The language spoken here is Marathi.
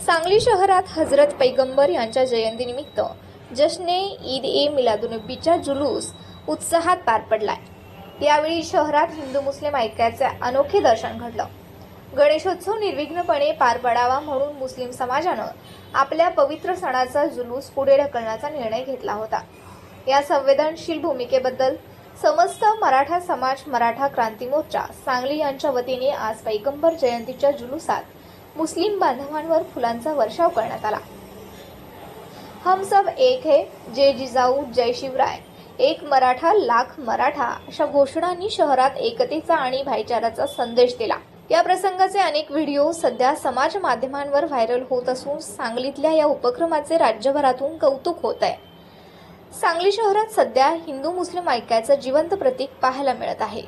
सांगली शहरात हजरत पैगंबर यांच्या जयंतीनिमित्त जश्ने ईद ए मिलादुन्नबीचा जुलूस उत्साहात पार पडलाय। यावेळी शहरात हिंदू मुस्लिम ऐक्याचे अनोखे दर्शन घडलं। गणेशोत्सव निर्विघ्नपणे पार पडावा म्हणून मुस्लिम समाजानं आपल्या पवित्र सणाचा जुलूस पुढे ढकलण्याचा निर्णय घेतला होता। या संवेदनशील भूमिकेबद्दल समस्त मराठा समाज मराठा क्रांती मोर्चा सांगली यांच्या वतीने आज पैगंबर जयंतीच्या जुलूसात मुस्लिम बांधवांवर फुलांचा वर्षाव करण्यात आला। हम सब एक है, जय जिजाऊ जय शिवराय, एक मराठा लाख मराठा अशा घोषणांनी शहरात एकतेचा आणि भाईचाराचा संदेश दिला। या प्रसंगाचे अनेक व्हिडिओ सध्या समाज माध्यमांवर व्हायरल होत असून सांगलीतल्या या उपक्रमाचे राज्यभरातून कौतुक होत आहे। सांगली शहरात सध्या हिंदू मुस्लिम ऐक्याचं जिवंत प्रतीक पाहायला मिळत आहे।